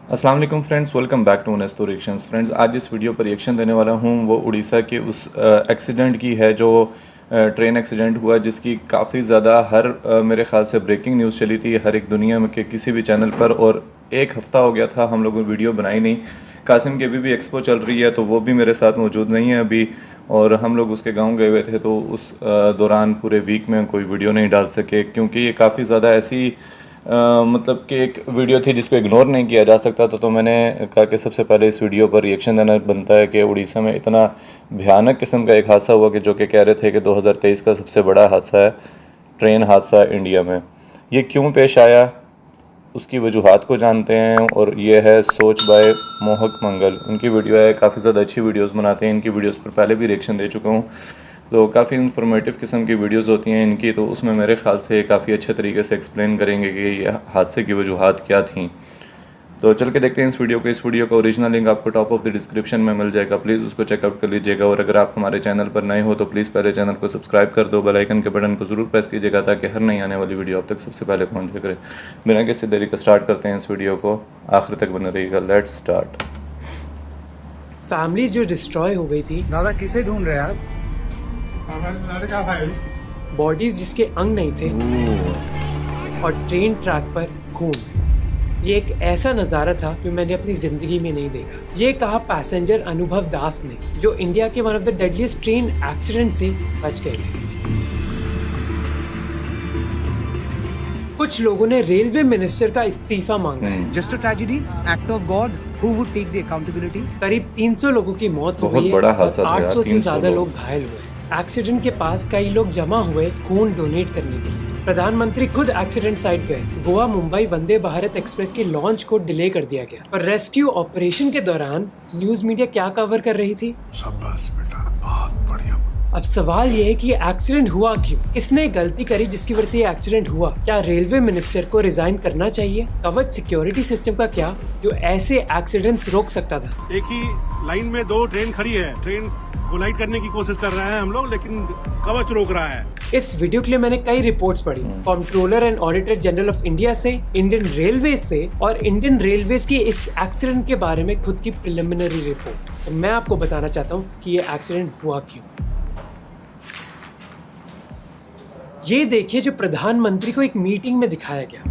अस्सलाम वालेकुम friends, welcome back to Honesto reactions. Friends, आज इस वीडियो पर रिएक्शन देने वाला हूँ वो उड़ीसा के उस एक्सीडेंट की है जो ट्रेन एक्सीडेंट हुआ, जिसकी काफ़ी ज़्यादा मेरे ख़्याल से ब्रेकिंग न्यूज़ चली थी हर एक दुनिया में के किसी भी चैनल पर, और एक हफ़्ता हो गया था हम लोगों ने वीडियो बनाई नहीं। कासिम की अभी भी एक्सपो चल रही है तो वो भी मेरे साथ मौजूद नहीं है अभी, और हम लोग उसके गांव गए हुए थे तो उस दौरान पूरे वीक में कोई वीडियो नहीं डाल सके, क्योंकि ये काफ़ी ज़्यादा ऐसी मतलब कि एक वीडियो थी जिसको इग्नोर नहीं किया जा सकता था। तो मैंने कहा कि सबसे पहले इस वीडियो पर रिएक्शन देना बनता है कि उड़ीसा में इतना भयानक किस्म का एक हादसा हुआ कि जो कि कह रहे थे कि 2023 का सबसे बड़ा हादसा है, ट्रेन हादसा इंडिया में। ये क्यों पेश आया, उसकी वजूहात को जानते हैं। और ये है सोच बाय मोहक मंगल, उनकी वीडियो है, काफ़ी ज़्यादा अच्छी वीडियोस बनाते हैं। इनकी वीडियोस पर पहले भी रिएक्शन दे चुका हूँ, तो काफ़ी इन्फॉर्मेटिव किस्म की वीडियोस होती हैं इनकी। तो उसमें मेरे ख्याल से काफ़ी अच्छे तरीके से एक्सप्लेन करेंगे कि ये हादसे की वजूहात क्या थी। तो चल के देखते हैं इस वीडियो को। इस वीडियो का ओरिजिनल लिंक आपको टॉप ऑफ द डिस्क्रिप्शन में मिल जाएगा, प्लीज़ उसको चेकआउट कर लीजिएगा। और अगर आप हमारे चैनल पर नए हो तो प्लीज़ पहले चैनल को सब्सक्राइब कर दो, बेल आइकन के बटन को ज़रूर प्रेस कीजिएगा ताकि हर नई आने वाली वीडियो आप तक सबसे पहले पहुँच जाए करे। बिना किसी देरी का स्टार्ट करते हैं इस वीडियो को, आखिर तक बने रहिएगा। Let's start. फैमिलीज जो डिस्ट्रॉय हो गई थी, दादा किसे ढूंढ रहे हैं आप? लड़का भाई। बॉडीज जिसके अंग नहीं थे, और ट्रेन ट्रैक पर खून। ये एक ऐसा नज़ारा था जो मैंने अपनी ज़िंदगी में नहीं देखा। ये कहा पैसेंजर अनुभव दास ने, जो इंडिया के one of the deadliest train accident से बच गए थे। कुछ लोगों ने रेलवे मिनिस्टर का इस्तीफा मांगा है। Just a tragedy, act of God, who would take the accountability? करीब 300 लोगों की मौत हो बहुत गई है बड़ा और हादसा था यार, 800 से 300 ज्यादा लोग। लोग घायल हुए। एक्सीडेंट के पास कई लोग जमा हुए खून डोनेट करने के लिए। प्रधानमंत्री खुद एक्सीडेंट साइट गए। गोवा मुंबई वंदे भारत एक्सप्रेस के लॉन्च को डिले कर दिया गया। पर रेस्क्यू ऑपरेशन के दौरान न्यूज मीडिया क्या कवर कर रही थी? शाबाश बेटा, बहुत बढ़िया। अब सवाल ये है कि ये एक्सीडेंट हुआ क्यों? किसने गलती करी जिसकी वजह से ये एक्सीडेंट हुआ? क्या रेलवे मिनिस्टर को रिजाइन करना चाहिए? कवच सिक्योरिटी सिस्टम का क्या, जो ऐसे एक्सीडेंट रोक सकता था? एक ही लाइन में दो ट्रेन खड़ी है, ट्रेन कोलाइड करने की कोशिश कर रहे हैं हम लोग, लेकिन कवच रोक रहा है। इस वीडियो के लिए मैंने कई रिपोर्ट्स पढ़ी, controller and auditor general of India से, इंडियन रेलवे से, और इंडियन रेलवेज की इस एक्सीडेंट के बारे में खुद की प्रिलिमिनरी रिपोर्ट। तो मैं आपको बताना चाहता हूँ कि ये एक्सीडेंट हुआ क्यों। ये देखिए जो प्रधानमंत्री को एक मीटिंग में दिखाया गया,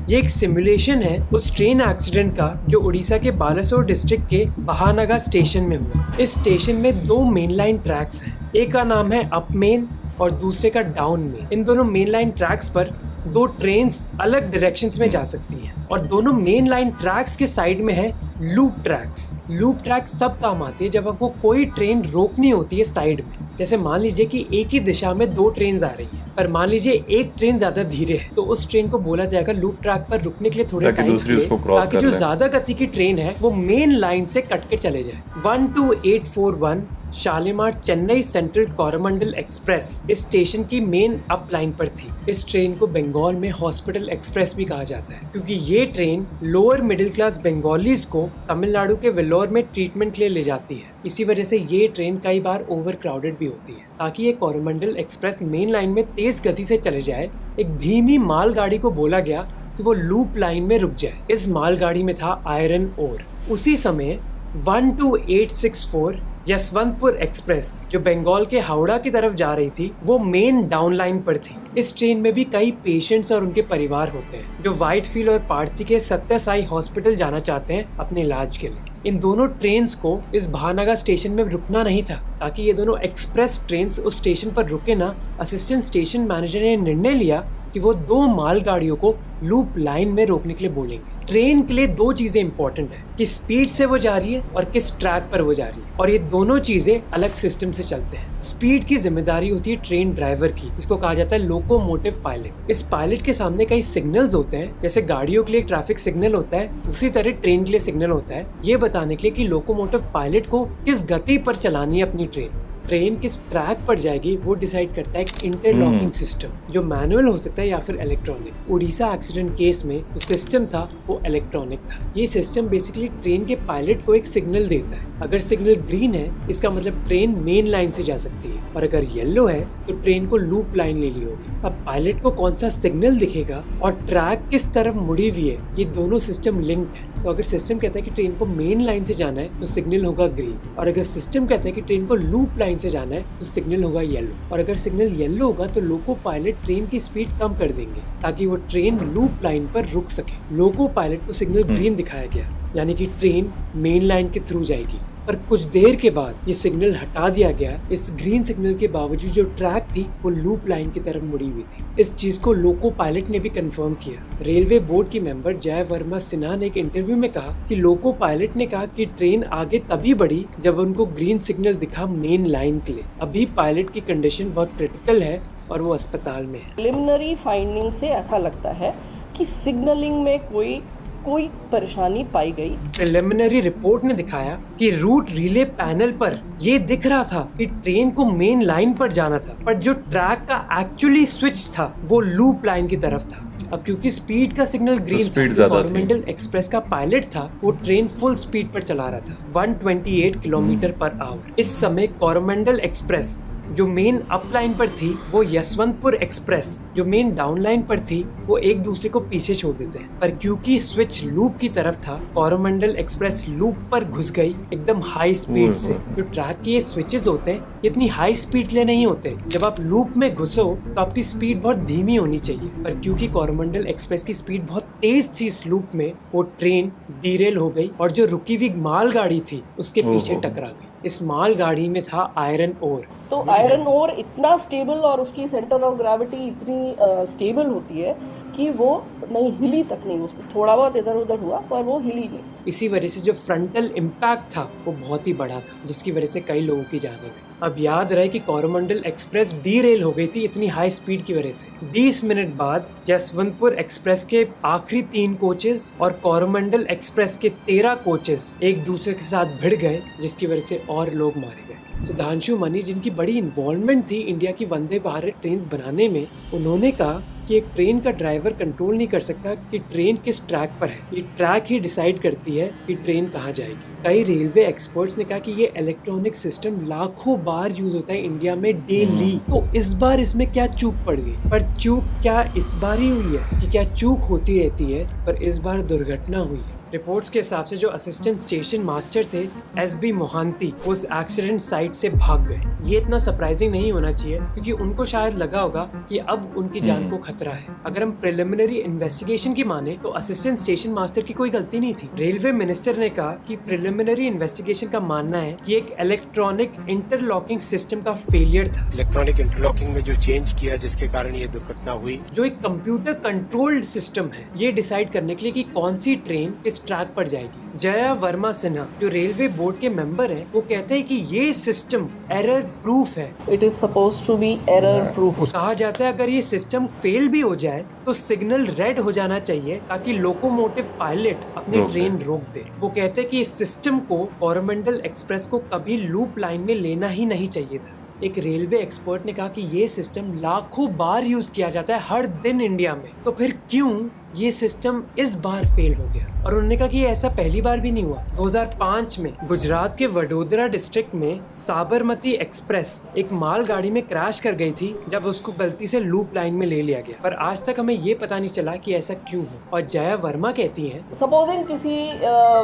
ये एक सिमुलेशन है उस ट्रेन एक्सीडेंट का जो उड़ीसा के बालासोर डिस्ट्रिक्ट के बहानगा स्टेशन में हुआ। इस स्टेशन में दो मेन लाइन ट्रैक्स हैं, एक का नाम है अप मेन और दूसरे का डाउन मेन। इन दोनों मेन लाइन ट्रैक्स पर दो ट्रेन्स अलग डायरेक्शंस में जा सकती हैं, और दोनों मेन लाइन ट्रैक्स के साइड में है लूप ट्रैक्स। लूप ट्रैक्स तब काम आती है जब आपको कोई ट्रेन रोकनी होती है साइड में। जैसे मान लीजिए कि एक ही दिशा में दो ट्रेन आ रही है, पर मान लीजिए एक ट्रेन ज्यादा धीरे है, तो उस ट्रेन को बोला जाएगा लूप ट्रैक पर रुकने के लिए थोड़े टाइम के लिए, ताकि जो ज्यादा गति की ट्रेन है वो मेन लाइन से कट के चले जाए। 12841 शालीमार चेन्नई सेंट्रल कोरोमंडल एक्सप्रेस इस स्टेशन की मेन अप लाइन पर थी। इस ट्रेन को बंगाल में हॉस्पिटल एक्सप्रेस भी कहा जाता है, क्योंकि ये train lower middle class Bengalis को तमिलनाडु के वेल्लोर में ट्रीटमेंट के लिए ले जाती है। इसी वजह से ये ट्रेन कई बार ओवर क्राउडेड भी होती है। ताकि ये कोरोमंडल एक्सप्रेस मेन लाइन में तेज गति से चले जाए, एक धीमी मालगाड़ी को बोला गया कि वो लूप लाइन में रुक जाए। इस मालगाड़ी में था आयरन ओर। उसी समय 12864 यशवंतपुर एक्सप्रेस जो बंगाल के हावड़ा की तरफ जा रही थी, वो मेन डाउन लाइन पर थी। इस ट्रेन में भी कई पेशेंट्स और उनके परिवार होते हैं जो व्हाइटफील्ड और पार्थी के सत्य साई हॉस्पिटल जाना चाहते हैं अपने इलाज के लिए। इन दोनों ट्रेन्स को इस भानागा स्टेशन में रुकना नहीं था, ताकि ये दोनों एक्सप्रेस ट्रेन्स उस स्टेशन पर रुके ना। असिस्टेंट स्टेशन मैनेजर ने निर्णय लिया कि वो दो मालगाड़ियों को लूप लाइन में रोकने के लिए बोलेंगे। ट्रेन के लिए दो चीजें इंपॉर्टेंट है, कि स्पीड से वो जा रही है और किस ट्रैक पर वो जा रही है, और ये दोनों चीजें अलग सिस्टम से चलते हैं। स्पीड की जिम्मेदारी होती है ट्रेन ड्राइवर की, जिसको कहा जाता है लोकोमोटिव पायलट। इस पायलट के सामने कई सिग्नल्स होते हैं, जैसे गाड़ियों के लिए ट्रैफिक सिग्नल होता है, उसी तरह ट्रेन के लिए सिग्नल होता है, ये बताने के लिए कि लोकोमोटिव पायलट को किस गति पर चलानी है अपनी ट्रेन। ट्रेन किस ट्रैक पर जाएगी वो डिसाइड करता है एक इंटरलॉकिंग सिस्टम, जो मैनुअल हो सकता है या फिर इलेक्ट्रॉनिक। उड़ीसा एक्सीडेंट केस में जो सिस्टम था वो इलेक्ट्रॉनिक था। ये सिस्टम बेसिकली ट्रेन के पायलट को एक सिग्नल देता है। अगर सिग्नल ग्रीन है इसका मतलब ट्रेन मेन लाइन से जा सकती है, और अगर येलो है तो ट्रेन को लूप लाइन ले ली होगी। अब पायलट को कौन सा सिग्नल दिखेगा और ट्रैक किस तरफ मुड़ी हुई है, ये दोनों सिस्टम लिंक्ड है। तो अगर सिस्टम कहता है कि ट्रेन को मेन लाइन से जाना है तो सिग्नल होगा ग्रीन, और अगर सिस्टम कहता है कि ट्रेन को लूप लाइन से जाना है तो सिग्नल होगा येलो। और अगर सिग्नल येलो होगा तो लोको पायलट ट्रेन की स्पीड कम कर देंगे ताकि वो ट्रेन लूप लाइन पर रुक सके। लोको पायलट को सिग्नल ग्रीन दिखाया गया, यानी कि ट्रेन मेन लाइन के थ्रू जाएगी। पर कुछ देर के बाद ये सिग्नल हटा दिया गया। इस ग्रीन सिग्नल के बावजूद जो ट्रैक थी वो लूप लाइन की तरफ मुड़ी हुई थी। इस चीज को लोको पायलट ने भी कंफर्म किया। रेलवे बोर्ड की मेंबर जय वर्मा सिन्हा ने एक इंटरव्यू में कहा कि लोको पायलट ने कहा कि ट्रेन आगे तभी बढ़ी जब उनको ग्रीन सिग्नल दिखा मेन लाइन के लिए। अभी पायलट की कंडीशन बहुत क्रिटिकल है और वो अस्पताल में है। प्रिलिमिनरी फाइंडिंग से ऐसा लगता है कि सिग्नलिंग में कोई परेशानी पाई गई। प्रिलिमिनरी रिपोर्ट ने दिखाया कि रूट रिले पैनल पर ये दिख रहा था कि ट्रेन को मेन लाइन पर जाना था, पर जो ट्रैक का एक्चुअली स्विच था वो लूप लाइन की तरफ था। अब क्योंकि स्पीड का सिग्नल ग्रीन था, कोरोमंडल एक्सप्रेस का पायलट था, वो ट्रेन फुल स्पीड पर चला रहा था 128 किलोमीटर पर आवर। इस समय कोरोमंडल एक्सप्रेस जो मेन अप लाइन पर थी वो यशवंतपुर एक्सप्रेस जो मेन डाउन लाइन पर थी वो एक दूसरे को पीछे छोड़ देते हैं। पर क्योंकि स्विच लूप की तरफ था, कोरोमंडल एक्सप्रेस लूप पर घुस गई एकदम हाई स्पीड से। जो ट्रैक के ये स्विचेस होते हैं इतनी हाई स्पीड ले नहीं होते। जब आप लूप में घुसो तो आपकी स्पीड बहुत धीमी होनी चाहिए, पर क्योंकि कोरोमंडल एक्सप्रेस की स्पीड बहुत तेज थी इस लूप में, वो ट्रेन डीरेल हो गई और जो रुकी हुई मालगाड़ी थी उसके पीछे टकरा गई। इस मालगाड़ी में था आयरन ओर। तो आयरन ओर इतना स्टेबल और उसकी सेंटर ऑफ ग्रेविटी इतनी स्टेबल होती है कि वो नहीं हिली तक नहीं, उसको थोड़ा बहुत इधर उधर हुआ पर वो हिली नहीं। इसी वजह से जो फ्रंटल इम्पैक्ट था वो बहुत ही बड़ा था, जिसकी वजह से कई लोगों की जाने गई। अब याद रहे कि कोरोमंडल एक्सप्रेस डीरेल हो गई थी इतनी हाई स्पीड की वजह से। 20 मिनट बाद यशवंतपुर एक्सप्रेस के आखिरी 3 कोचेस और कोरोमंडल एक्सप्रेस के 13 कोचेस एक दूसरे के साथ भिड़ गए, जिसकी वजह से और लोग मारे गए। सुधांशु मनी, जिनकी बड़ी इन्वॉल्वमेंट थी इंडिया की वंदे भारत ट्रेन बनाने में, उन्होंने कहा कि एक ट्रेन का ड्राइवर कंट्रोल नहीं कर सकता कि ट्रेन किस ट्रैक पर है, ये ट्रैक ही डिसाइड करती है कि ट्रेन कहाँ जाएगी। कई रेलवे एक्सपर्ट्स ने कहा कि ये इलेक्ट्रॉनिक सिस्टम लाखों बार यूज होता है इंडिया में डेली, तो इस बार इसमें क्या चूक पड़ गई। पर चूक क्या इस बार ही हुई है कि क्या चूक होती रहती है, पर इस बार दुर्घटना हुई है। रिपोर्ट्स के हिसाब से जो असिस्टेंट स्टेशन मास्टर थे SB मोहांती, वो उस एक्सीडेंट साइट से भाग गए। ये इतना सरप्राइजिंग नहीं होना चाहिए क्योंकि उनको शायद लगा होगा कि अब उनकी जान को खतरा है। अगर हम प्रिलिमिनरी इन्वेस्टिगेशन की माने तो असिस्टेंट स्टेशन मास्टर की कोई गलती नहीं थी। रेलवे मिनिस्टर ने कहा कि प्रिलिमिनरी इन्वेस्टिगेशन का मानना है कि एक इलेक्ट्रॉनिक इंटरलॉकिंग सिस्टम का फेलियर था। इलेक्ट्रॉनिक इंटरलॉकिंग में जो चेंज किया जिसके कारण ये दुर्घटना हुई, जो एक कंप्यूटर कंट्रोल्ड सिस्टम है ये डिसाइड करने के लिए कि कौन सी ट्रेन किस ट्रैक पर जाएगी। जया वर्मा सिन्हा जो रेलवे बोर्ड के मेंबर हैं, वो कहते हैं कि ये सिस्टम एरर प्रूफ है। It is supposed to be error proof. कहा जाता है अगर ये सिस्टम फेल भी हो जाए तो सिग्नल रेड हो जाना चाहिए ताकि लोकोमोटिव पायलट अपनी ट्रेन रोक दे। वो कहते हैं कि इस सिस्टम को कोरोमंडल एक्सप्रेस को कभी लूप लाइन में लेना ही नहीं चाहिए था। एक रेलवे एक्सपर्ट ने कहा कि ये सिस्टम लाखों बार यूज किया जाता है हर दिन इंडिया में, तो फिर क्यों ये सिस्टम इस बार फेल हो गया। और उन्होंने कहा कि ये ऐसा पहली बार भी नहीं हुआ। 2005 में गुजरात के वडोदरा डिस्ट्रिक्ट में साबरमती एक्सप्रेस एक मालगाड़ी में क्रैश कर गई थी जब उसको गलती से लूप लाइन में ले लिया गया, पर आज तक हमें ये पता नहीं चला कि ऐसा क्यों हो। और जया वर्मा कहती हैं, सपोजिंग किसी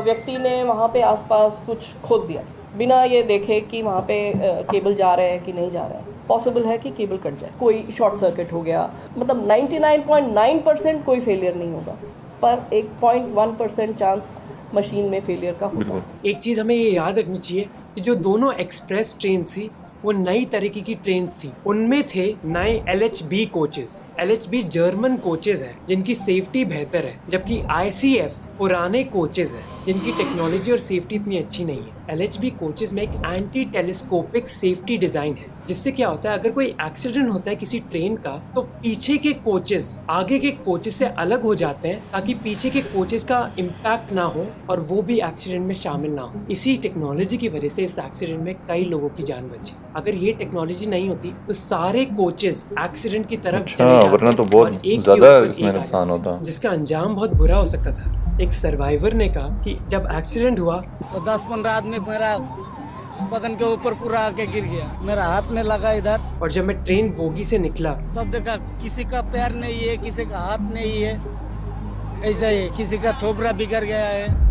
व्यक्ति ने वहाँ पे आसपास कुछ खोद दिया बिना ये देखे कि वहाँ पे केबल जा रहे हैं कि नहीं जा रहे हैं, पॉसिबल है कि केबल कट जाए, कोई शॉर्ट सर्किट हो गया। मतलब 99.9% कोई फेलियर नहीं होगा, पर 1.1% चांस मशीन में फेलियर का होगा। एक चीज़ हमें ये याद रखनी चाहिए कि जो दोनों एक्सप्रेस ट्रेन थी वो नई तरीके की ट्रेन थी। उनमें थे नए LHB coaches. LHB German coaches हैं जिनकी सेफ्टी बेहतर है, जबकि ICF पुराने कोचेस हैं जिनकी टेक्नोलॉजी और सेफ्टी इतनी अच्छी नहीं है। LHB कोचेस में एक एंटी टेलीस्कोपिक सेफ्टी डिजाइन है, जिससे क्या होता है अगर कोई एक्सीडेंट होता है किसी ट्रेन का तो पीछे के कोचेस आगे के कोचेस से अलग हो जाते हैं ताकि पीछे के कोचेस का इम्पैक्ट ना हो और वो भी एक्सीडेंट में शामिल ना हो। इसी टेक्नोलॉजी की वजह से इस एक्सीडेंट में कई लोगों की जान बची। अगर ये टेक्नोलॉजी नहीं होती तो सारे कोचेस एक्सीडेंट की तरफ अच्छा, चले जाते वरना तो और बहुत एक के ज़्यादा ऊपर इसमें एक आ नुकसान जाता, होता। जिसका अंजाम बहुत बुरा हो सकता था। एक सर्वाइवर ने कहा कि जब एक्सीडेंट हुआ तो 10-15 आदमी मेरा बदन के ऊपर पूरा आके गिर गया, मेरा हाथ में लगा इधर। और जब मैं ट्रेन बोगी से निकला तब देखा किसी का पैर नहीं है, किसी का हाथ नहीं है, ऐसा ही किसी का थोपड़ा बिगड़ गया है।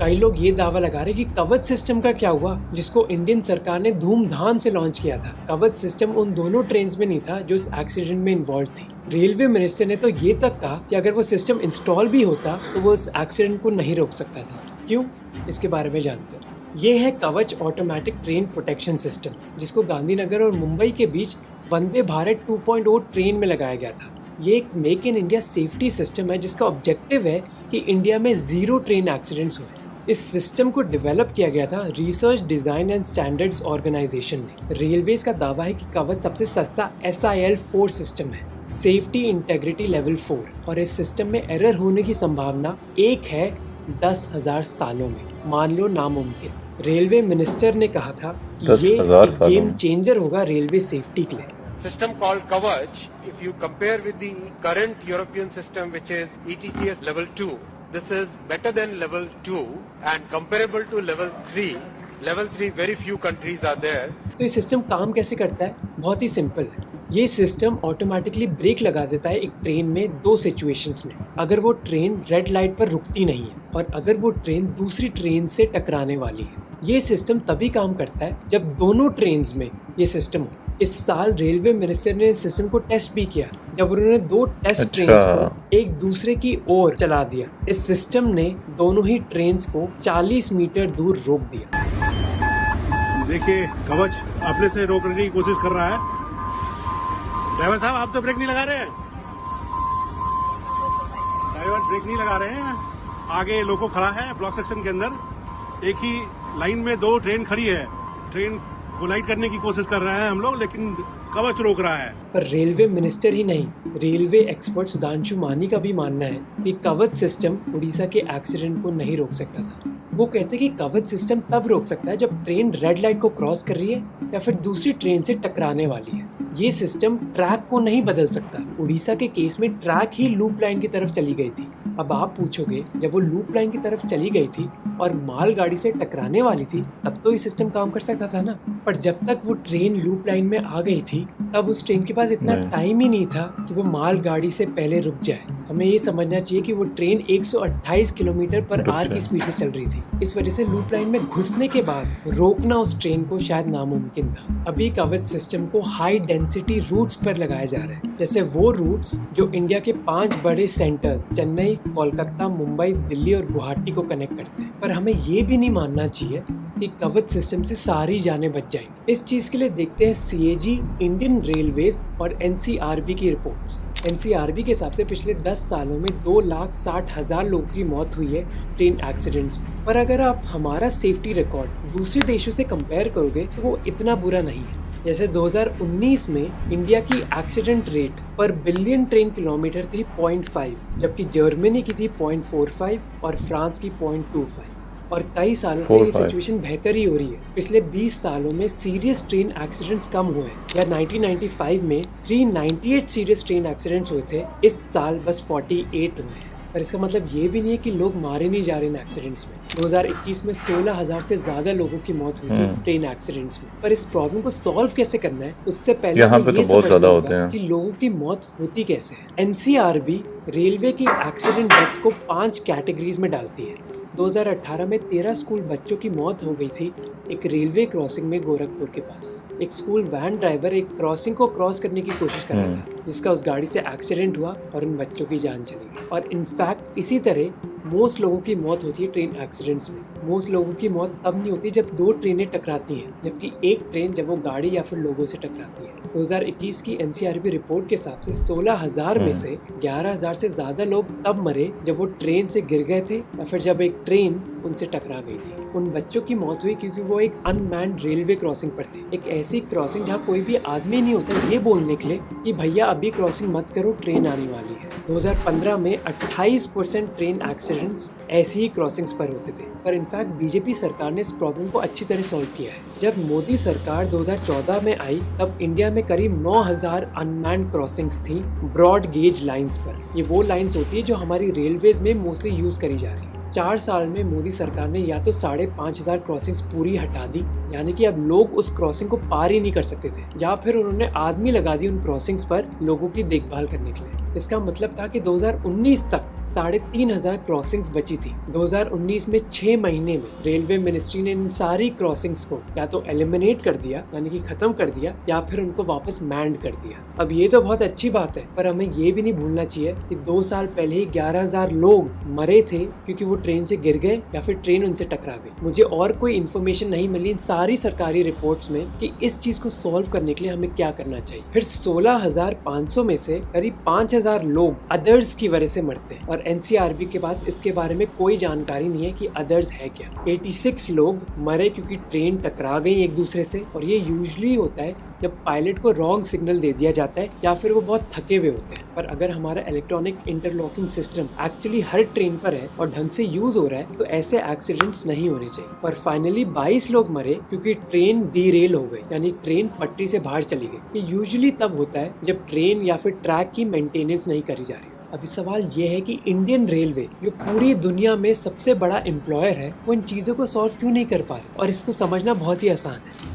कई लोग ये दावा लगा रहे कि कवच सिस्टम का क्या हुआ, जिसको इंडियन सरकार ने धूमधाम से लॉन्च किया था। कवच सिस्टम उन दोनों ट्रेन्स में नहीं था जो इस एक्सीडेंट में इन्वॉल्व थी। रेलवे मिनिस्टर ने तो ये तक कहा कि अगर वो सिस्टम इंस्टॉल भी होता तो वो इस एक्सीडेंट को नहीं रोक सकता था। क्यों? इसके बारे में जानते हैं। ये है कवच ऑटोमेटिक ट्रेन प्रोटेक्शन सिस्टम, जिसको गांधीनगर और मुंबई के बीच वंदे भारत 2.0 ट्रेन में लगाया गया था। ये एक make in India safety system है जिसका ऑब्जेक्टिव है कि इंडिया में 0 ट्रेन एक्सीडेंट्स हुए। इस सिस्टम को डेवलप किया गया था research design and standards organization ने। रेलवेज का दावा है कि कवच सबसे सस्ता SIL 4 सिस्टम है, सेफ्टी इंटेग्रिटी लेवल 4, और इस सिस्टम में एरर होने की संभावना 1 है 10,000 सालों में। मान लो नामुमकिन। रेलवे मिनिस्टर ने कहा था कि ये 10,000 सालों गेम में। चेंजर होगा रेलवे सेफ्टी के लिए। System called Kavach, if you compare with the current European system, which is ETCS level 2, this is better than level 2 and comparable to level 3. Level 3, very few countries are there. तो ये system काम कैसे करता है? बहुत ही simple है। ये system automatically break लगा देता है एक ट्रेन में 2 सिचुएशंस में। अगर वो ट्रेन रेड लाइट पर रुकती नहीं है और अगर वो ट्रेन दूसरी ट्रेन से टकराने वाली है। ये सिस्टम तभी काम करता है जब दोनों ट्रेन्स में ये सिस्टम हो। इस साल रेलवे मिनिस्टर ने इस सिस्टम को टेस्ट भी किया जब उन्होंने 2 टेस्ट ट्रेन्स को एक दूसरे की ओर चला दिया। इस सिस्टम ने दोनों ही ट्रेन्स को 40 मीटर दूर रोक दिया। देखिए कवच अपने से रोकने की कोशिश कर रहा है। ड्राइवर साहब, आप तो ब्रेक नहीं लगा रहे हैं। ड्राइवर ब्रेक नहीं लगा रहे हैं। आगे लोको खड़ा है ब्लॉक सेक्शन के अंदर। एक ही लाइन में 2 ट्रेन खड़ी है। ट्रेन कोलाइड करने की कोशिश कर रहे हैं हम लोग, लेकिन कवच रोक रहा है। पर रेलवे मिनिस्टर ही नहीं, रेलवे एक्सपर्ट सुधांशु मानी का भी मानना है कि कवच सिस्टम उड़ीसा के एक्सीडेंट को नहीं रोक सकता था। वो कहते कि कवच सिस्टम तब रोक सकता है जब ट्रेन रेड लाइट को क्रॉस कर रही है या फिर दूसरी ट्रेन से टकराने वाली है। ये सिस्टम ट्रैक को नहीं बदल सकता। उड़ीसा के केस में ट्रैक ही लूप लाइन की तरफ चली गई थी। अब आप पूछोगे, जब वो लूप लाइन की तरफ चली गई थी और मालगाड़ी से टकराने वाली थी तब तो ये सिस्टम काम कर सकता था ना। पर जब तक वो ट्रेन लूप लाइन में आ गई थी तब उस ट्रेन के पास इतना टाइम ही नहीं था कि वो मालगाड़ी से पहले रुक जाए। हमें ये समझना चाहिए कि वो ट्रेन 128 किलोमीटर पर आवर की स्पीड से चल रही थी। इस वजह से लूप लाइन में घुसने के बाद रोकना उस ट्रेन को शायद नामुमकिन था। अभी कवच सिस्टम को हाई डेंसिटी रूट्स पर लगाया जा रहा है, जैसे वो रूट्स जो इंडिया के 5 बड़े सेंटर्स चेन्नई, कोलकाता, मुंबई, दिल्ली और गुवाहाटी को कनेक्ट करते हैं। पर हमें ये भी नहीं मानना चाहिए कि कवच सिस्टम से सारी जानें बच जाएंगी। इस चीज़ के लिए देखते हैं CAG, इंडियन रेलवेज और NCRB की रिपोर्ट्स। NCRB के हिसाब से पिछले 10 सालों में 2,60,000 लोगों की मौत हुई है ट्रेन एक्सीडेंट्स में। पर अगर आप हमारा सेफ्टी रिकॉर्ड दूसरे देशों से कंपेयर करोगे तो वो इतना बुरा नहीं है। जैसे 2019 में इंडिया की एक्सीडेंट रेट पर बिलियन ट्रेन किलोमीटर थी 0.5, जबकि जर्मनी की थी 0.45 और फ्रांस की 0.25। और कई सालों से ये सिचुएशन बेहतर ही हो रही है। पिछले 20 सालों में सीरियस ट्रेन एक्सीडेंट्स कम हुए हैं। या 1995 में 398 सीरियस ट्रेन एक्सीडेंट्स हुए थे, इस साल बस 48 हुए हैं। पर इसका मतलब ये भी नहीं है कि लोग मारे नहीं जा रहे हैं एक्सीडेंट्स में। 2021 में 16,000 से ज्यादा लोगों की मौत हुई थी ट्रेन एक्सीडेंट्स में। पर इस प्रॉब्लम को सॉल्व कैसे करना है उससे पहले यहाँ पे तो बहुत ज्यादा होते हैं कि लोगों की मौत होती कैसे है। NCRB रेलवे की एक्सीडेंट डेथ्स को 5 कैटेगरीज में डालती है। 2018 में 13 स्कूल बच्चों की मौत हो गई थी एक रेलवे क्रॉसिंग में गोरखपुर के पास। एक स्कूल वैन ड्राइवर एक क्रॉसिंग को क्रॉस करने की कोशिश कर रहा था, जिसका उस गाड़ी से एक्सीडेंट हुआ और उन बच्चों की जान चली गई। और इनफैक्ट इसी तरह मोस्ट लोगों की मौत होती है ट्रेन एक्सीडेंट्स में। मोस्ट लोगों की मौत तब नहीं होती जब 2 ट्रेनें टकराती हैं, जबकि एक ट्रेन जब वो गाड़ी या फिर लोगों से टकराती है। 2021 की NCRB रिपोर्ट के हिसाब से 16,000 में से 11,000 से ज़्यादा लोग तब मरे जब वो ट्रेन से गिर गए थे या फिर जब एक ट्रेन उनसे टकरा गई थी। उन बच्चों की मौत हुई क्योंकि वो एक अनमैन्ड रेलवे क्रॉसिंग पर थे। एक ऐसी क्रॉसिंग जहाँ कोई भी आदमी नहीं होता ये बोलने के लिए कि भैया अभी क्रॉसिंग मत करो, ट्रेन आने वाली है। 2015 में 28% ट्रेन एक्सीडेंट्स ऐसी ही क्रॉसिंग्स पर होते थे। पर इनफैक्ट बीजेपी सरकार ने इस प्रॉब्लम को अच्छी तरह सॉल्व किया है। जब मोदी सरकार 2014 में आई तब इंडिया में करीब 9000 अनमैन्ड क्रॉसिंग्स थी ब्रॉड गेज लाइंस पर। ये वो लाइंस होती है जो हमारी रेलवेज में मोस्टली यूज करी जा रही है। 4 साल में मोदी सरकार ने या तो 5500 क्रॉसिंग्स पूरी हटा दी, यानी कि अब लोग उस क्रॉसिंग को पार ही नहीं कर सकते थे, या फिर उन्होंने आदमी लगा दी उन क्रॉसिंग्स पर लोगों की देखभाल करने के लिए। इसका मतलब था कि 2019 तक 3500 क्रॉसिंग्स बची थी। 2019 में 6 महीने में रेलवे मिनिस्ट्री ने इन सारी क्रॉसिंग्स को या तो एलिमिनेट कर दिया, यानी कि खत्म कर दिया, या फिर उनको वापस मैंड कर दिया। अब ये तो बहुत अच्छी बात है, पर हमें ये भी नहीं भूलना चाहिए कि 2 साल पहले ही 11000 लोग मरे थे क्योंकि वो ट्रेन से गिर गए या फिर ट्रेन उनसे टकरा गई। मुझे और कोई इन्फॉर्मेशन नहीं मिली इन सारी सरकारी रिपोर्ट्स में कि इस चीज को सॉल्व करने के लिए हमें क्या करना चाहिए। फिर 16500 में से करीब 5000 लोग अदर्स की वजह से मरते हैं और एनसीआरबी के पास इसके बारे में कोई जानकारी नहीं है कि अदर्स है क्या। 86 लोग मरे क्योंकि ट्रेन टकरा गई एक दूसरे से, और ये यूजुअली होता है जब पायलट को रॉन्ग सिग्नल दे दिया जाता है या फिर वो बहुत थके हुए होते हैं। पर अगर हमारा इलेक्ट्रॉनिक इंटरलॉकिंग सिस्टम एक्चुअली हर ट्रेन पर है और ढंग से यूज हो रहा है तो ऐसे एक्सीडेंट्स नहीं होने चाहिए। और फाइनली 22 लोग मरे क्योंकि ट्रेन डीरेल हो गई, यानी ट्रेन पटरी से बाहर चली गई। ये यूजुअली तब होता है जब ट्रेन या फिर ट्रैक की मेंटेनेंस नहीं करी जा रही। अभी सवाल ये है कि इंडियन रेलवे जो पूरी दुनिया में सबसे बड़ा एम्प्लॉयर है वो इन चीज़ों को सॉल्व क्यों नहीं कर पा रहे, और इसको समझना बहुत ही आसान है।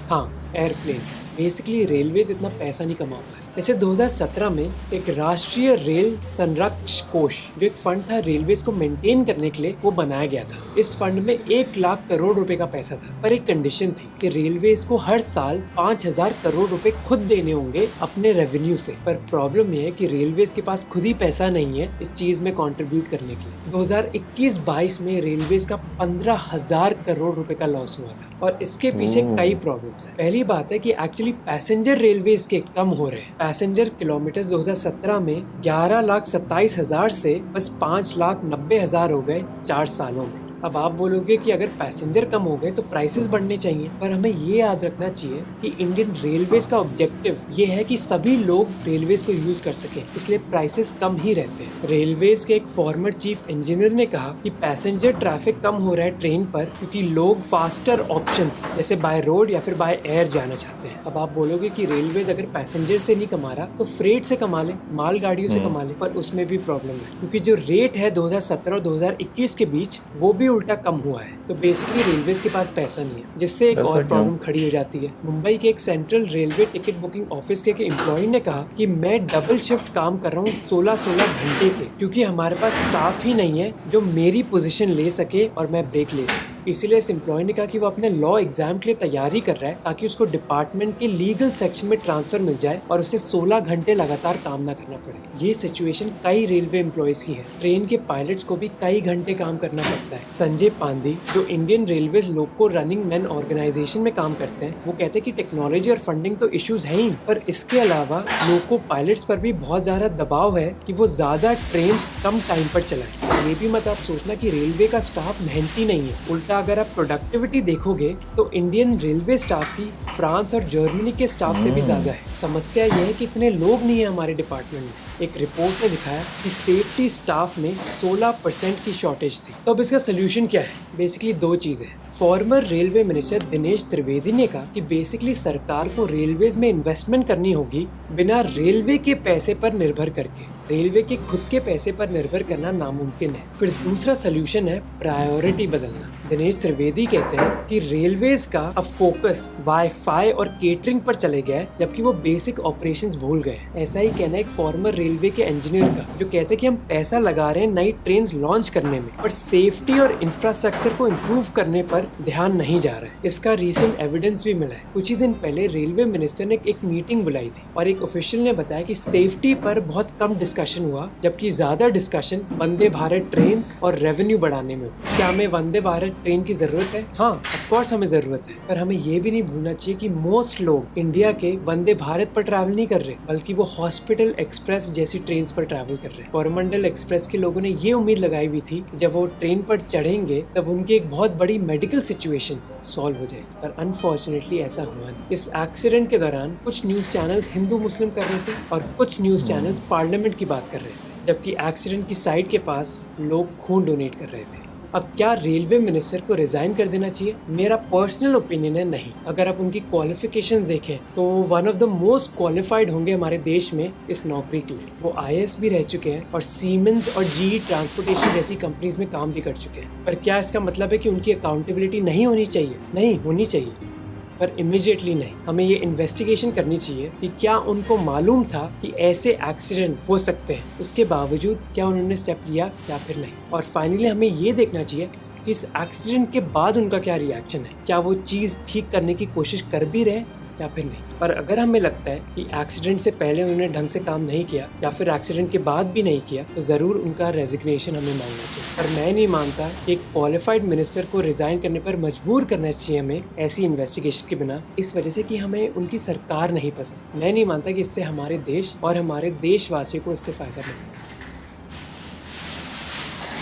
हाँ, एयरप्लेन्स। बेसिकली रेलवेज इतना पैसा नहीं कमा पाए। जैसे 2017 में एक राष्ट्रीय रेल संरक्षण कोष जो एक फंड था रेलवेज को मेंटेन करने के लिए, वो बनाया गया था। इस फंड में 1 लाख करोड़ रुपए का पैसा था, पर एक कंडीशन थी कि रेलवेज को हर साल 5000 करोड़ रुपए खुद देने होंगे अपने रेवेन्यू से। पर प्रॉब्लम यह है कि रेलवेज के पास खुद ही पैसा नहीं है इस चीज में कंट्रीब्यूट करने के लिए। 2021-22 में रेलवेज का 15000 करोड़ रुपए का लॉस हुआ था, और इसके पीछे कई प्रॉब्लम्स हैं। पहली बात है कि एक्चुअली पैसेंजर रेलवेज के कम हो रहे हैं। पैसेंजर किलोमीटर 2017 में 11,27,000 से बस 5,90,000 हो गए 4 सालों में। अब आप बोलोगे कि अगर पैसेंजर कम हो गए तो प्राइसेस बढ़ने चाहिए, पर हमें ये याद रखना चाहिए कि इंडियन रेलवेज का ऑब्जेक्टिव ये है कि सभी लोग रेलवेज को यूज कर सकें, इसलिए प्राइसेस कम ही रहते हैं। रेलवेज के एक फॉर्मर चीफ इंजीनियर ने कहा कि पैसेंजर ट्रैफिक कम हो रहा है ट्रेन पर क्योंकि लोग फास्टर ऑप्शंस जैसे बाय रोड या फिर बाय एयर जाना चाहते हैं। अब आप बोलोगे कि रेलवेज अगर पैसेंजर से नहीं कमा रहा तो फ्रेट से कमा ले, माल गाड़ियों से कमा ले, पर उसमें भी प्रॉब्लम है क्योंकि जो रेट है 2017 और 2021 के बीच वो भी उल्टा कम हुआ है। तो बेसिकली रेलवेज के पास पैसा नहीं है, जिससे एक और प्रॉब्लम खड़ी हो जाती है। मुंबई के एक central railway ticket booking office के एम्प्लॉय ने कहा कि मैं डबल शिफ्ट काम कर रहा हूँ 16-16 घंटे के, क्योंकि हमारे पास स्टाफ ही नहीं है जो मेरी पोजीशन ले सके और मैं ब्रेक ले सके। इसीलिए इस एम्प्लॉय ने कहा कि वो अपने लॉ एग्जाम के लिए तैयारी कर रहा है ताकि उसको डिपार्टमेंट के लीगल सेक्शन में ट्रांसफर मिल जाए और उसे 16 घंटे लगातार काम ना करना पड़े। ये सिचुएशन कई रेलवे एम्प्लॉयज की है। ट्रेन के पायलट्स को भी कई घंटे काम करना पड़ता है। संजय पांदी जो इंडियन रेलवेज लोको रनिंग मैन ऑर्गेनाइजेशन में काम करते हैं, वो कहते हैं कि टेक्नोलॉजी और फंडिंग तो इश्यूज है ही, पर इसके अलावा लोको पायलट्स पर भी बहुत ज्यादा दबाव है कि वो ज्यादा ट्रेन कम टाइम पर चलाएं। ये भी मत आप सोचना कि रेलवे का स्टाफ मेहनती नहीं है, उल्टा अगर आप प्रोडक्टिविटी देखोगे तो इंडियन रेलवे स्टाफ की फ्रांस और जर्मनी के स्टाफ से भी ज्यादा है। समस्या यह है कि इतने लोग नहीं है हमारे डिपार्टमेंट में। एक रिपोर्ट ने दिखाया कि सेफ्टी स्टाफ में 16% की शॉर्टेज थी। तो अब इसका सोल्यूशन क्या है? बेसिकली 2 चीजें। Farmer railway minister Dinesh Trivedi ने कहा कि बेसिकली सरकार को रेलवेज में इन्वेस्टमेंट करनी होगी बिना रेलवे के पैसे पर निर्भर करके। रेलवे के खुद के पैसे पर निर्भर करना नामुमकिन है। फिर दूसरा सोल्यूशन है प्रायोरिटी बदलना। दिनेश त्रिवेदी कहते हैं कि रेलवेज का अब फोकस वाईफाई और केटरिंग पर चले गया है, जबकि वो बेसिक ऑपरेशंस भूल गए। ऐसा ही कहना है एक फॉर्मर रेलवे के इंजीनियर का, जो कहते हैं कि हम पैसा लगा रहे हैं नई ट्रेन लॉन्च करने में, पर सेफ्टी और इंफ्रास्ट्रक्चर को इम्प्रूव करने पर ध्यान नहीं जा रहा है। इसका रीसेंट एविडेंस भी मिला है। कुछ ही दिन पहले रेलवे मिनिस्टर ने एक मीटिंग बुलाई थी और एक ऑफिशियल ने बताया कि सेफ्टी पर बहुत कम डिस्कशन हुआ, जबकि ज्यादा डिस्कशन वंदे भारत ट्रेन और रेवेन्यू बढ़ाने में। क्या हमें वंदे भारत ट्रेन की ज़रूरत है? हाँ, ऑफ कोर्स हमें ज़रूरत है, पर हमें ये भी नहीं भूलना चाहिए कि मोस्ट लोग इंडिया के वंदे भारत पर ट्रैवल नहीं कर रहे, बल्कि वो हॉस्पिटल एक्सप्रेस जैसी ट्रेन पर ट्रैवल कर रहे हैं। कोरोमंडल एक्सप्रेस के लोगों ने ये उम्मीद लगाई हुई थी कि जब वो ट्रेन पर चढ़ेंगे तब उनकी एक बहुत बड़ी मेडिकल सिचुएशन सॉल्व हो जाएगी, पर अनफॉर्चुनेटली ऐसा हुआ नहीं। इस एक्सीडेंट के दौरान कुछ न्यूज़ चैनल्स हिंदू मुस्लिम कर रहे थे और कुछ न्यूज़ चैनल्स पार्लियामेंट की बात कर रहे थे, जबकि एक्सीडेंट की साइट के पास लोग खून डोनेट कर रहे थे। अब क्या रेलवे मिनिस्टर को रिजाइन कर देना चाहिए? मेरा पर्सनल ओपिनियन है नहीं। अगर आप उनकी क्वालिफिकेशन देखें तो one of the most qualified होंगे हमारे देश में इस नौकरी के लिए। वो IAS भी रह चुके हैं और सीमेंस और GE ट्रांसपोर्टेशन जैसी कंपनीज में काम भी कर चुके हैं। पर क्या इसका मतलब है कि उनकी अकाउंटेबिलिटी नहीं होनी चाहिए? नहीं, होनी चाहिए, पर इमीडिएटली नहीं। हमें ये इन्वेस्टिगेशन करनी चाहिए कि क्या उनको मालूम था कि ऐसे एक्सीडेंट हो सकते हैं, उसके बावजूद क्या उन्होंने स्टेप लिया या फिर नहीं। और फाइनली हमें ये देखना चाहिए कि इस एक्सीडेंट के बाद उनका क्या रिएक्शन है, क्या वो चीज़ ठीक करने की कोशिश कर भी रहे या फिर नहीं। पर अगर हमें लगता है कि एक्सीडेंट से पहले उन्होंने ढंग से काम नहीं किया या फिर एक्सीडेंट के बाद भी नहीं किया, तो ज़रूर उनका रेजिग्नेशन हमें मांगना चाहिए। पर मैं नहीं मानता कि एक क्वालिफाइड मिनिस्टर को रिज़ाइन करने पर मजबूर करना चाहिए हमें ऐसी इन्वेस्टिगेशन के बिना, इस वजह से कि हमें उनकी सरकार नहीं पसंद। मैं नहीं मानता कि इससे हमारे देश और हमारे देशवासियों को इससे फ़ायदा मिलेगा।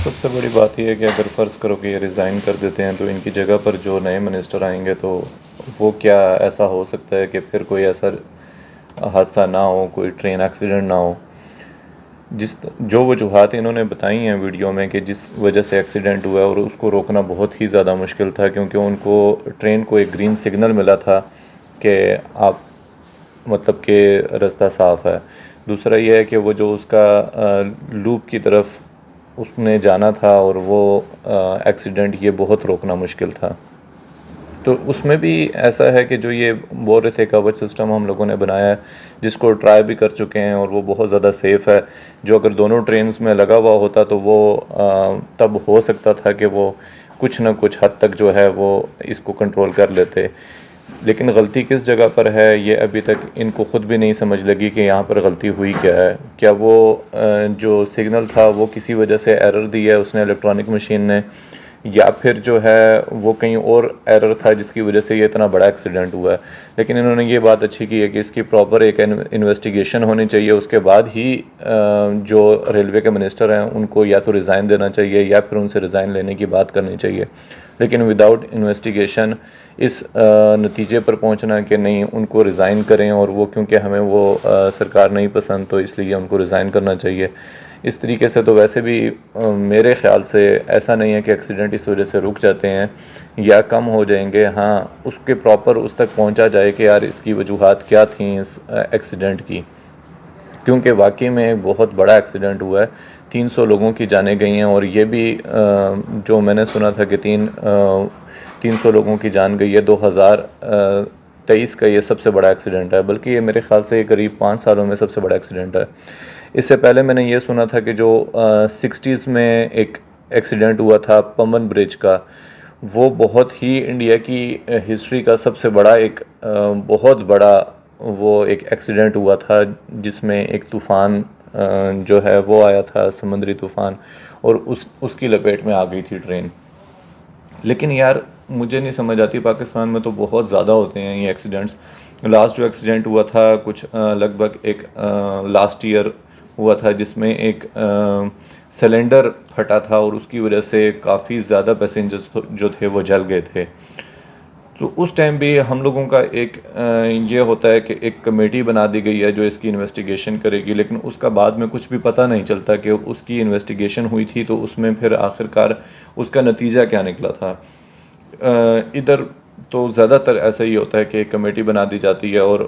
सबसे बड़ी बात यह है कि अगर फ़र्ज़ करो कि ये रिज़ाइन कर देते हैं तो इनकी जगह पर जो नए मिनिस्टर आएंगे तो वो क्या ऐसा हो सकता है कि फिर कोई ऐसा हादसा ना हो, कोई ट्रेन एक्सीडेंट ना हो। जो वजूहात इन्होंने बताई हैं वीडियो में कि जिस वजह से एक्सीडेंट हुआ है, और उसको रोकना बहुत ही ज़्यादा मुश्किल था, क्योंकि उनको ट्रेन को एक ग्रीन सिग्नल मिला था कि आप मतलब कि रास्ता साफ़ है। दूसरा यह है कि वो जो उसका लूप की तरफ उसने जाना था और वो एक्सीडेंट, ये बहुत रोकना मुश्किल था। तो उसमें भी ऐसा है कि जो ये बोल रहे थे कवच सिस्टम हम लोगों ने बनाया है, जिसको ट्राई भी कर चुके हैं और वो बहुत ज़्यादा सेफ़ है, जो अगर दोनों ट्रेन्स में लगा हुआ होता तो वो तब हो सकता था कि वो कुछ ना कुछ हद तक जो है वो इसको कंट्रोल कर लेते। लेकिन गलती किस जगह पर है ये अभी तक इनको ख़ुद भी नहीं समझ लगी कि यहाँ पर गलती हुई क्या है। क्या वो जो सिग्नल था वो किसी वजह से एरर दी है उसने इलेक्ट्रॉनिक मशीन ने, या फिर जो है वो कहीं और एरर था जिसकी वजह से ये इतना बड़ा एक्सीडेंट हुआ है। लेकिन इन्होंने ये बात अच्छी की है कि इसकी प्रॉपर एक इन्वेस्टिगेशन होनी चाहिए, उसके बाद ही जो रेलवे के मिनिस्टर हैं उनको या तो रिज़ाइन देना चाहिए या फिर उनसे रिज़ाइन लेने की बात करनी चाहिए। लेकिन विदाउट इन्वेस्टिगेशन इस नतीजे पर पहुंचना कि नहीं उनको रिज़ाइन करें और वो क्योंकि हमें वो सरकार नहीं पसंद तो इसलिए उनको रिज़ाइन करना चाहिए, इस तरीके से तो वैसे भी मेरे ख़्याल से ऐसा नहीं है कि एक्सीडेंट इस वजह से रुक जाते हैं या कम हो जाएंगे। हाँ, उसके प्रॉपर उस तक पहुंचा जाए कि यार इसकी वजूहात क्या थी इस एक्सीडेंट की, क्योंकि वाकई में एक बहुत बड़ा एक्सीडेंट हुआ है, 300 लोगों की जानें गई हैं। और ये भी जो मैंने सुना था कि 300 लोगों की जान गई है। 2023 का ये सबसे बड़ा एक्सीडेंट है, बल्कि ये मेरे ख़्याल से करीब 5 सालों में सबसे बड़ा एक्सीडेंट है। इससे पहले मैंने ये सुना था कि जो 60s में एक एक्सीडेंट हुआ था पम्बन ब्रिज का, वो बहुत ही इंडिया की हिस्ट्री का सबसे बड़ा एक बहुत बड़ा वो एक एक्सीडेंट हुआ था, जिसमें एक तूफ़ान जो है वो आया था, समुद्री तूफ़ान, और उसकी लपेट में आ गई थी ट्रेन। लेकिन यार मुझे नहीं समझ आती, पाकिस्तान में तो बहुत ज़्यादा होते हैं ये एक्सीडेंट्स। लास्ट जो एक्सीडेंट हुआ था कुछ लगभग एक लास्ट ईयर हुआ था, जिसमें एक सिलेंडर फटा था और उसकी वजह से काफ़ी ज़्यादा पैसेंजर्स जो थे वो जल गए थे। तो उस टाइम भी हम लोगों का एक ये होता है कि एक कमेटी बना दी गई है जो इसकी इन्वेस्टिगेशन करेगी, लेकिन उसका बाद में कुछ भी पता नहीं चलता कि उसकी इन्वेस्टिगेशन हुई थी तो उसमें फिर आखिरकार उसका नतीजा क्या निकला था। इधर तो ज़्यादातर ऐसा ही होता है कि एक कमेटी बना दी जाती है और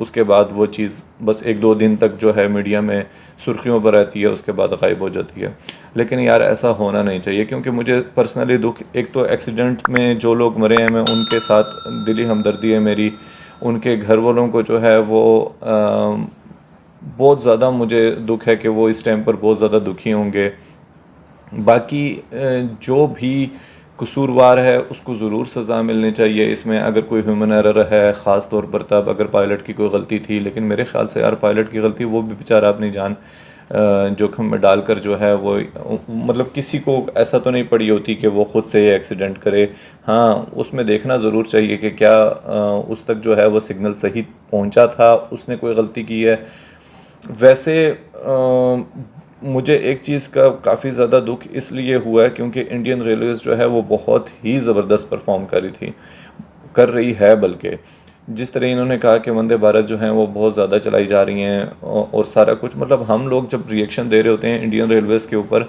उसके बाद वो चीज़ बस 1-2 दिन तक जो है मीडिया में सुर्खियों पर रहती है, उसके बाद गायब हो जाती है। लेकिन यार ऐसा होना नहीं चाहिए, क्योंकि मुझे पर्सनली दुख, एक तो एक्सीडेंट में जो लोग मरे हैं मैं उनके साथ दिली हमदर्दी है मेरी, उनके घर वालों को जो है वो बहुत ज़्यादा मुझे दुख है कि वो इस टाइम पर बहुत ज़्यादा दुखी होंगे। बाकी जो भी कसूरवार है उसको ज़रूर सज़ा मिलनी चाहिए। इसमें अगर कोई ह्यूमन एरर है, ख़ास तौर पर तब अगर पायलट की कोई गलती थी, लेकिन मेरे ख़्याल से यार पायलट की गलती, वो भी बेचारा अपनी जान जोखिम में डालकर जो है वो मतलब किसी को ऐसा तो नहीं पड़ी होती कि वो ख़ुद से एक्सीडेंट करे। हाँ, उसमें देखना ज़रूर चाहिए कि क्या उस तक जो है वो सिग्नल सही पहुंचा था, उसने कोई गलती की है। वैसे मुझे एक चीज़ का काफ़ी ज़्यादा दुख इसलिए हुआ है क्योंकि इंडियन रेलवेज़ जो है वो बहुत ही ज़बरदस्त परफॉर्म कर रही है। बल्कि जिस तरह इन्होंने कहा कि वंदे भारत जो हैं वो बहुत ज़्यादा चलाई जा रही हैं और सारा कुछ, मतलब हम लोग जब रिएक्शन दे रहे होते हैं इंडियन रेलवेज़ के ऊपर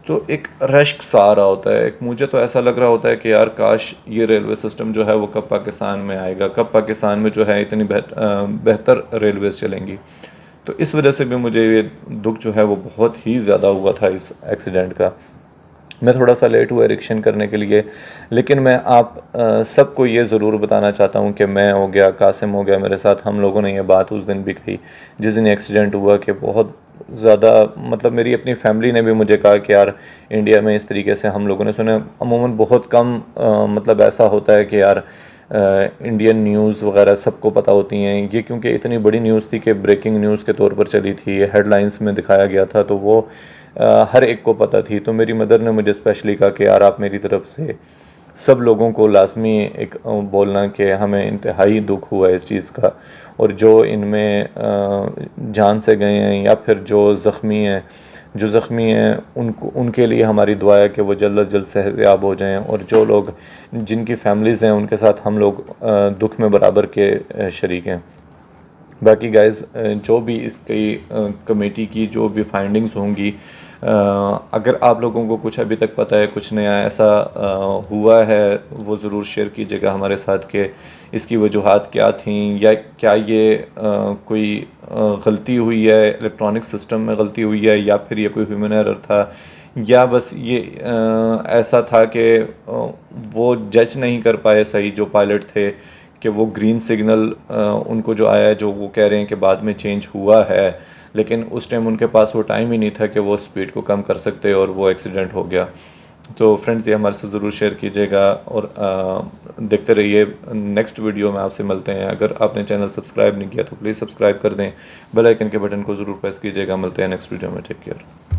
तो एक रश्क सा आ रहा होता है। एक मुझे तो ऐसा लग रहा होता है कि यार काश ये रेलवे सिस्टम जो है वो कब पाकिस्तान में आएगा, कब पाकिस्तान में जो है इतनी बेहतर रेलवेज़ चलेंगी। तो इस वजह से भी मुझे ये दुख जो है वो बहुत ही ज़्यादा हुआ था इस एक्सीडेंट का। मैं थोड़ा सा लेट हुआ रिएक्शन करने के लिए, लेकिन मैं आप सबको ये ज़रूर बताना चाहता हूँ कि मैं हो गया, कासिम हो गया, मेरे साथ हम लोगों ने ये बात उस दिन भी कही जिस दिन एक्सीडेंट हुआ कि बहुत ज़्यादा, मतलब मेरी अपनी फैमिली ने भी मुझे कहा कि यार इंडिया में इस तरीके से हम लोगों ने सुना अमूमन बहुत कम, मतलब ऐसा होता है कि यार इंडियन न्यूज़ वगैरह सबको पता होती हैं। ये क्योंकि इतनी बड़ी न्यूज़ थी कि ब्रेकिंग न्यूज़ के तौर पर चली थी, हेडलाइंस में दिखाया गया था, तो वो हर एक को पता थी। तो मेरी मदर ने मुझे स्पेशली कहा कि यार आप मेरी तरफ से सब लोगों को लाजमी एक बोलना कि हमें इंतहाई दुख हुआ है इस चीज़ का, और जो इनमें जान से गए हैं या फिर जो ज़ख्मी हैं उनके लिए हमारी दुआ है कि वो जल्द अज जल्द सेहतयाब हो जाएं, और जो लोग जिनकी फैमिलीज़ हैं उनके साथ हम लोग दुख में बराबर के शरीक हैं। बाकी गाइज़ जो भी इसकी कमेटी की जो भी फाइंडिंग्स होंगी, अगर आप लोगों को कुछ अभी तक पता है, कुछ नया ऐसा हुआ है, वो ज़रूर शेयर कीजिएगा हमारे साथ कि इसकी वजूहात क्या थी, या क्या ये कोई गलती हुई है, इलेक्ट्रॉनिक सिस्टम में गलती हुई है, या फिर ये कोई ह्यूमन एरर था, या बस ये ऐसा था कि वो जज नहीं कर पाए सही जो पायलट थे कि वो ग्रीन सिग्नल उनको जो आया है, जो वो कह रहे हैं कि बाद में चेंज हुआ है, लेकिन उस टाइम उनके पास वो टाइम ही नहीं था कि वो स्पीड को कम कर सकते और वो एक्सीडेंट हो गया। तो फ्रेंड्स ये हमारे साथ ज़रूर शेयर कीजिएगा और देखते रहिए। नेक्स्ट वीडियो में आपसे मिलते हैं। अगर आपने चैनल सब्सक्राइब नहीं किया तो प्लीज़ सब्सक्राइब कर दें, बेल आइकन के बटन को ज़रूर प्रेस कीजिएगा। मिलते हैं नेक्स्ट वीडियो में। Take care.